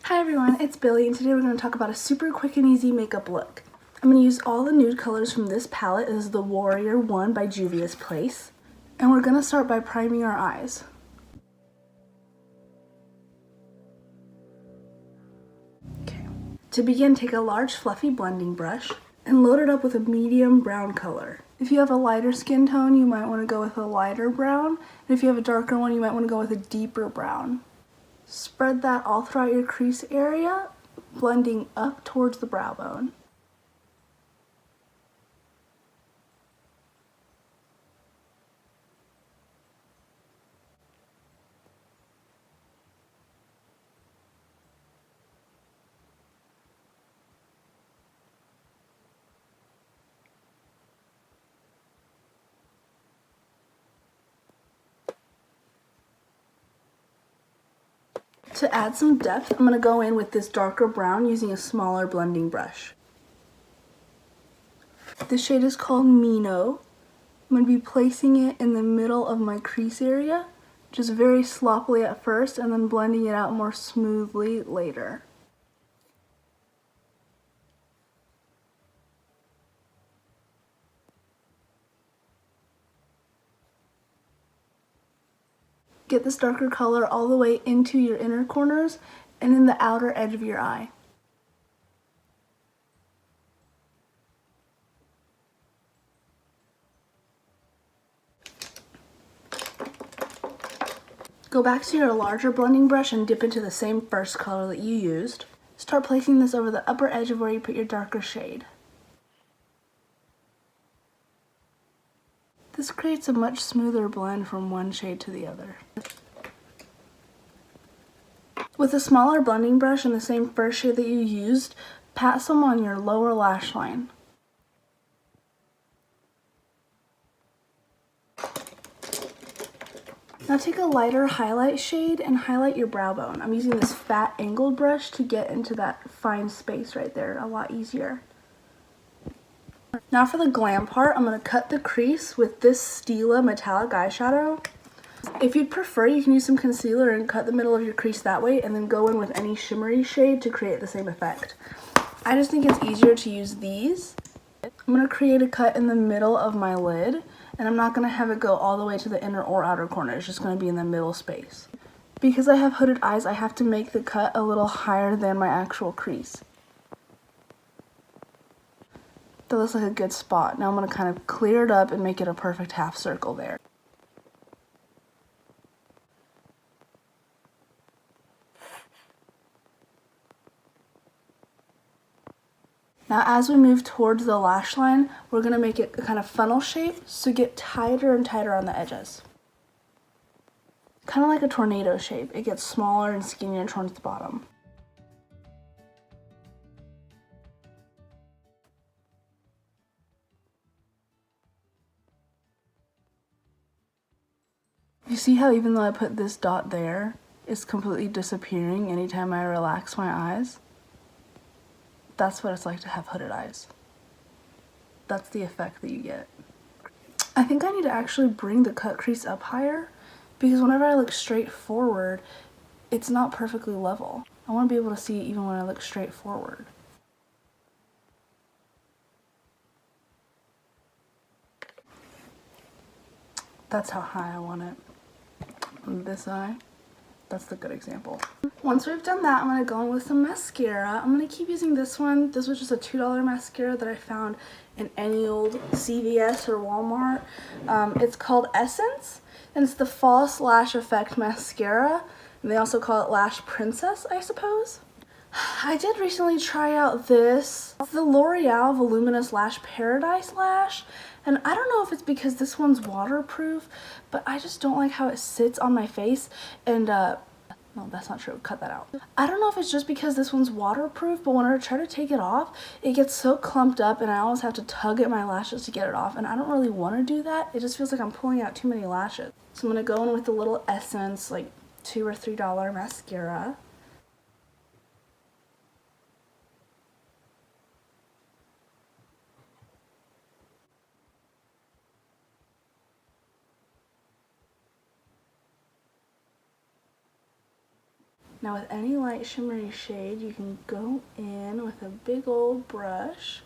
Hi everyone, it's Billy, and today we're going to talk about a super quick and easy makeup look. I'm going to use all the nude colors from this palette. This is the Warrior 1 by Juvia's Place. And we're going to start by priming our eyes. Okay. To begin, take a large fluffy blending brush and load it up with a medium brown color. If you have a lighter skin tone, you might want to go with a lighter brown. And if you have a darker one, you might want to go with a deeper brown. Spread that all throughout your crease area, blending up towards the brow bone. To add some depth, I'm going to go in with this darker brown using a smaller blending brush. This shade is called Mino. I'm going to be placing it in the middle of my crease area, just very sloppily at first and then blending it out more smoothly later. Get this darker color all the way into your inner corners and in the outer edge of your eye. Go back to your larger blending brush and dip into the same first color that you used. Start placing this over the upper edge of where you put your darker shade. This creates a much smoother blend from one shade to the other. With a smaller blending brush and the same first shade that you used, pat some on your lower lash line. Now take a lighter highlight shade and highlight your brow bone. I'm using this fat angled brush to get into that fine space right there a lot easier. Now for the glam part, I'm going to cut the crease with this Stila metallic eyeshadow. If you'd prefer, you can use some concealer and cut the middle of your crease that way and then go in with any shimmery shade to create the same effect. I just think it's easier to use these. I'm going to create a cut in the middle of my lid, and I'm not going to have it go all the way to the inner or outer corner. It's just going to be in the middle space. Because I have hooded eyes, I have to make the cut a little higher than my actual crease. That looks like a good spot. Now I'm going to kind of clear it up and make it a perfect half circle there. Now as we move towards the lash line, we're going to make it a kind of funnel shape, so get tighter and tighter on the edges. Kind of like a tornado shape. It gets smaller and skinnier towards the bottom. You see how even though I put this dot there, it's completely disappearing anytime I relax my eyes? That's what it's like to have hooded eyes. That's the effect that you get. I think I need to actually bring the cut crease up higher, because whenever I look straight forward, it's not perfectly level. I want to be able to see it even when I look straight forward. That's how high I want it. On this eye, that's the good example. Once we've done that, I'm going to go in with some mascara. I'm going to keep using this one. This was just a $2 mascara that I found in any old CVS or Walmart. It's called Essence, and it's the False Lash Effect Mascara. And they also call it Lash Princess, I suppose. I did recently try out this, the L'Oreal Voluminous Lash Paradise Lash, and I don't know if it's because this one's waterproof, but I just don't like how it sits on my face, and no, that's not true, cut that out. I don't know if it's just because this one's waterproof, but when I try to take it off, it gets so clumped up and I always have to tug at my lashes to get it off, and I don't really want to do that. It just feels like I'm pulling out too many lashes. So I'm going to go in with the little Essence, like $2 or $3 mascara. Now with any light shimmery shade, you can go in with a big old brush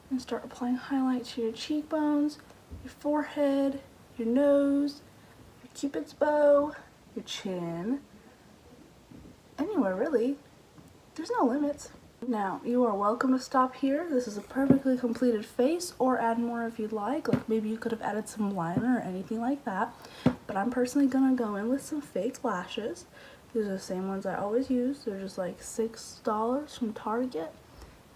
and start applying highlight to your cheekbones, your forehead, your nose, your cupid's bow, your chin, anywhere really. There's no limits. Now, you are welcome to stop here. This is a perfectly completed face, or add more if you'd like. Like maybe you could have added some liner or anything like that. But I'm personally gonna go in with some fake lashes. These are the same ones I always use. They're just like $6 from Target.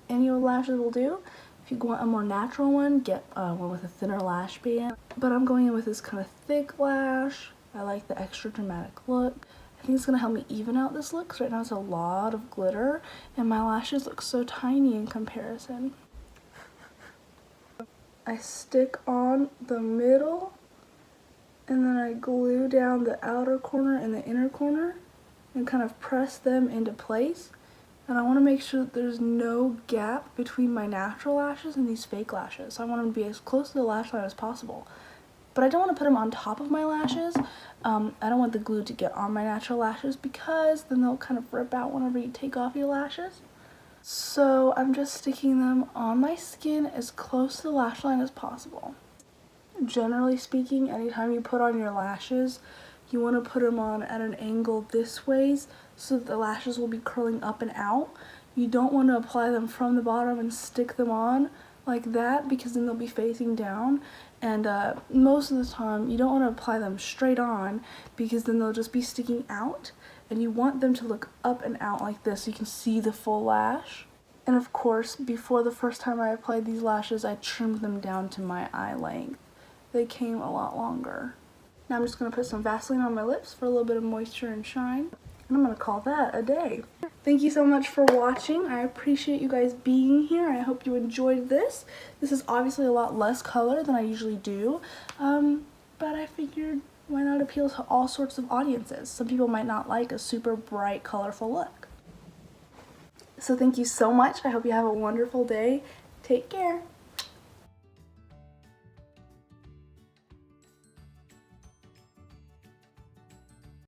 Any old lashes will do. If you want a more natural one, get one with a thinner lash band. But I'm going in with this kind of thick lash. I like the extra dramatic look. I think it's going to help me even out this look, because right now it's a lot of glitter and my lashes look so tiny in comparison. I stick on the middle and then I glue down the outer corner and the inner corner and kind of press them into place. And I want to make sure that there's no gap between my natural lashes and these fake lashes. So I want them to be as close to the lash line as possible. But I don't want to put them on top of my lashes. I don't want the glue to get on my natural lashes, because then they'll kind of rip out whenever you take off your lashes. So I'm just sticking them on my skin as close to the lash line as possible. Generally speaking, anytime you put on your lashes, you want to put them on at an angle this ways so that the lashes will be curling up and out. You don't want to apply them from the bottom and stick them on like that, because then they'll be facing down. And most of the time you don't want to apply them straight on, because then they'll just be sticking out, and you want them to look up and out like this so you can see the full lash. And of course, before the first time I applied these lashes, I trimmed them down to my eye length. They came a lot longer. Now I'm just going to put some Vaseline on my lips for a little bit of moisture and shine, and I'm going to call that a day. Thank you so much for watching. I appreciate you guys being here. I hope you enjoyed this. This is obviously a lot less color than I usually do, but I figured why not appeal to all sorts of audiences. Some people might not like a super bright, colorful look. So thank you so much. I hope you have a wonderful day. Take care.